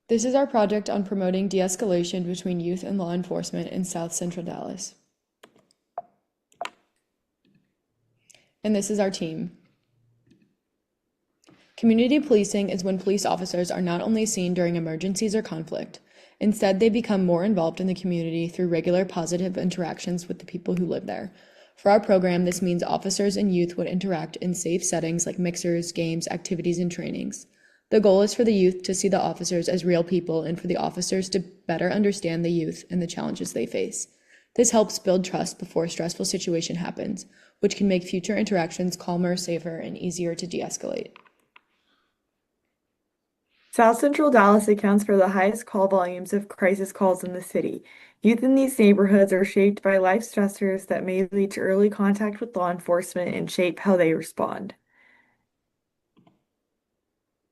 This is our project on promoting de-escalation between youth and law enforcement in South Central Dallas. And this is our team. Community policing is when police officers are not only seen during emergencies or conflict, instead they become more involved in the community through regular positive interactions with the people who live there. For our program, this means officers and youth would interact in safe settings like mixers, games, activities, and trainings. The goal is for the youth to see the officers as real people and for the officers to better understand the youth and the challenges they face. This helps build trust before a stressful situation happens, which can make future interactions calmer, safer, and easier to de-escalate. South Central Dallas accounts for the highest call volumes of crisis calls in the city. Youth in these neighborhoods are shaped by life stressors that may lead to early contact with law enforcement and shape how they respond.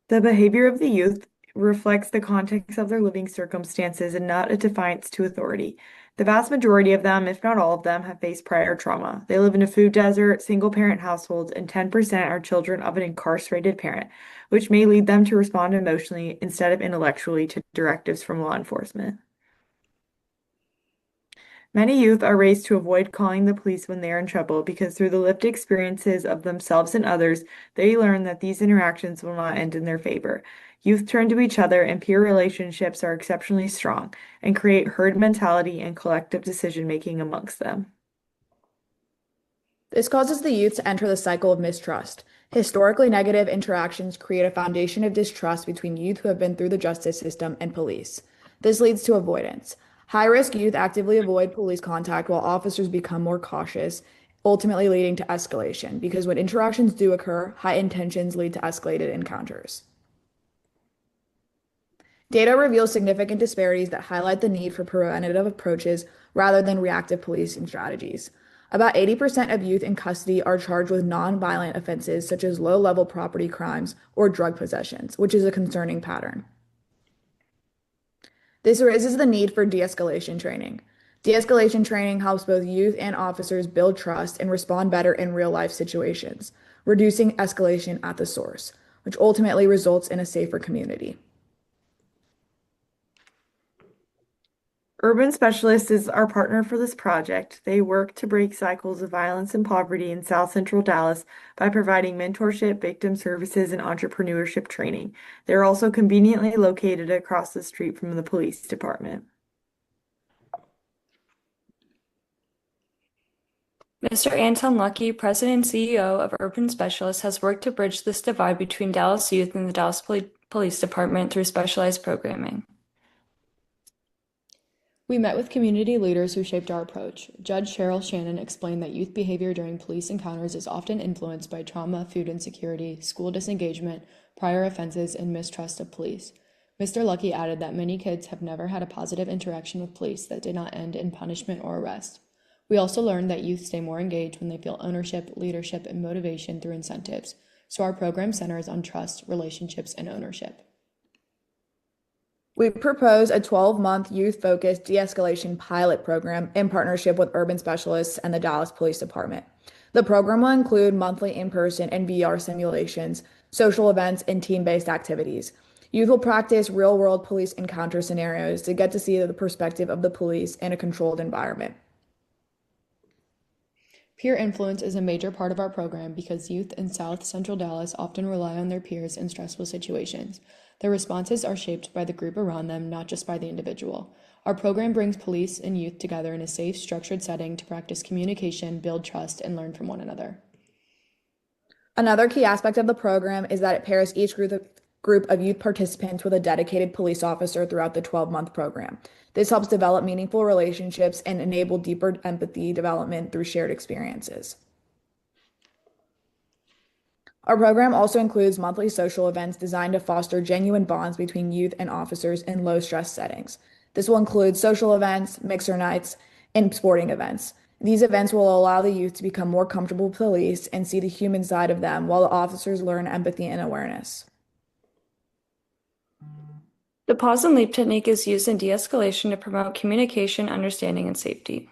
The behavior of the youth reflects the context of their living circumstances and not a defiance to authority. The vast majority of them, if not all of them, have faced prior trauma. They live in a food desert, single-parent households, and 10% are children of an incarcerated parent, which may lead them to respond emotionally instead of intellectually to directives from law enforcement. Many youth are raised to avoid calling the police when they are in trouble because through the lived experiences of themselves and others, they learn that these interactions will not end in their favor. Youth turn to each other and peer relationships are exceptionally strong and create herd mentality and collective decision making amongst them. This causes the youth to enter the cycle of mistrust. Historically negative interactions create a foundation of distrust between youth who have been through the justice system and police. This leads to avoidance. High-risk youth actively avoid police contact while officers become more cautious, ultimately leading to escalation, because when interactions do occur, high intentions lead to escalated encounters. Data reveals significant disparities that highlight the need for preventative approaches rather than reactive policing strategies. About 80% of youth in custody are charged with non-violent offenses such as low-level property crimes or drug possessions, which is a concerning pattern. This raises the need for de-escalation training. De-escalation training helps both youth and officers build trust and respond better in real-life situations, reducing escalation at the source, which ultimately results in a safer community. Urban Specialists is our partner for this project. They work to break cycles of violence and poverty in South Central Dallas by providing mentorship, victim services, and entrepreneurship training. They're also conveniently located across the street from the police department. Mr. Anton Lucky, President and CEO of Urban Specialists, has worked to bridge this divide between Dallas youth and the Dallas Police Department through specialized programming. We met with community leaders who shaped our approach. Judge Cheryl Shannon explained that youth behavior during police encounters is often influenced by trauma, food insecurity, school disengagement, prior offenses, and mistrust of police. Mr. Lucky added that many kids have never had a positive interaction with police that did not end in punishment or arrest. We also learned that youth stay more engaged when they feel ownership, leadership, and motivation through incentives. So our program centers on trust, relationships, and ownership. We propose a 12-month youth-focused de-escalation pilot program in partnership with Urban Specialists and the Dallas Police Department. The program will include monthly in-person and VR simulations, social events, and team-based activities. Youth will practice real-world police encounter scenarios to get to see the perspective of the police in a controlled environment. Peer influence is a major part of our program because youth in South Central Dallas often rely on their peers in stressful situations. Their responses are shaped by the group around them, not just by the individual. Our program brings police and youth together in a safe, structured setting to practice communication, build trust, and learn from one another. Another key aspect of the program is that it pairs each group of youth participants with a dedicated police officer throughout the 12-month program. This helps develop meaningful relationships and enable deeper empathy development through shared experiences. Our program also includes monthly social events designed to foster genuine bonds between youth and officers in low-stress settings. This will include social events, mixer nights, and sporting events. These events will allow the youth to become more comfortable with police and see the human side of them while the officers learn empathy and awareness. The pause and leap technique is used in de-escalation to promote communication, understanding, and safety.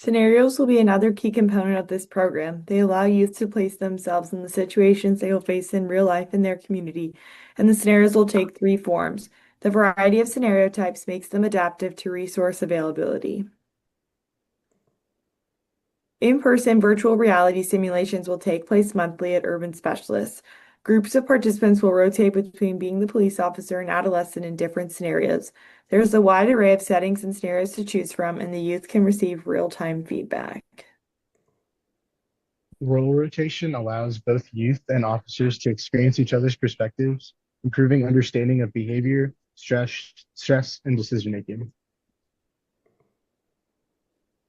Scenarios will be another key component of this program. They allow youth to place themselves in the situations they will face in real life in their community, and the scenarios will take three forms. The variety of scenario types makes them adaptive to resource availability. In-person virtual reality simulations will take place monthly at Urban Specialists. Groups of participants will rotate between being the police officer and adolescent in different scenarios. There's a wide array of settings and scenarios to choose from, and the youth can receive real-time feedback. Role rotation allows both youth and officers to experience each other's perspectives, improving understanding of behavior, stress, and decision-making.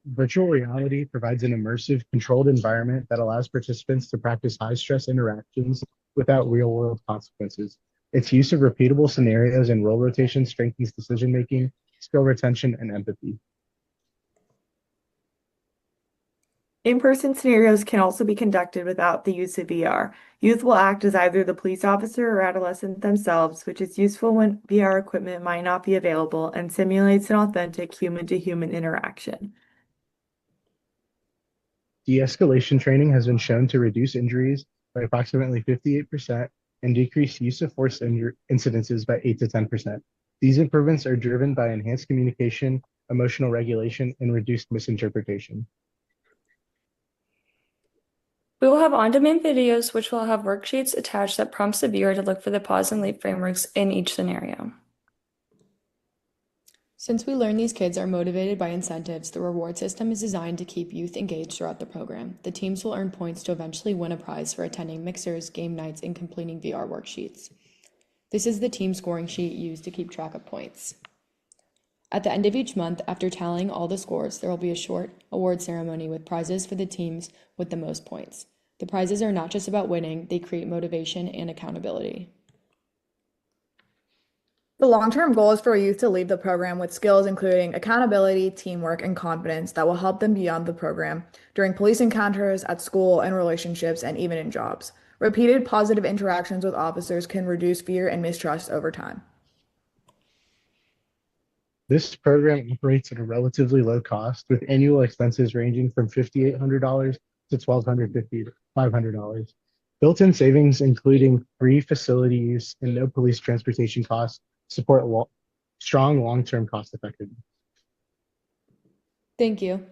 Virtual reality provides an immersive, controlled environment that allows participants to practice high-stress interactions without real-world consequences. Its use of repeatable scenarios and role rotation strengthens decision-making, skill retention, and empathy. In-person scenarios can also be conducted without the use of VR. Youth will act as either the police officer or adolescent themselves, which is useful when VR equipment might not be available and simulates an authentic human-to-human interaction. De-escalation training has been shown to reduce injuries by approximately 58% and decrease use of force incidences by 8 to 10%. These improvements are driven by enhanced communication, emotional regulation, and reduced misinterpretation. We will have on-demand videos which will have worksheets attached that prompts the viewer to look for the pause and leap frameworks in each scenario. Since we learn these kids are motivated by incentives, the reward system is designed to keep youth engaged throughout the program. The teams will earn points to eventually win a prize for attending mixers, game nights, and completing VR worksheets. This is the team scoring sheet used to keep track of points. At the end of each month, after tallying all the scores, there will be a short award ceremony with prizes for the teams with the most points. The prizes are not just about winning, they create motivation and accountability. The long-term goal is for youth to leave the program with skills including accountability, teamwork, and confidence that will help them beyond the program during police encounters, at school, and relationships, and even in jobs. Repeated positive interactions with officers can reduce fear and mistrust over time. This program operates at a relatively low cost, with annual expenses ranging from $5,800 to $1,250 to $500. Built-in savings, including free facility use and no police transportation costs, support strong long-term cost effectiveness. Thank you.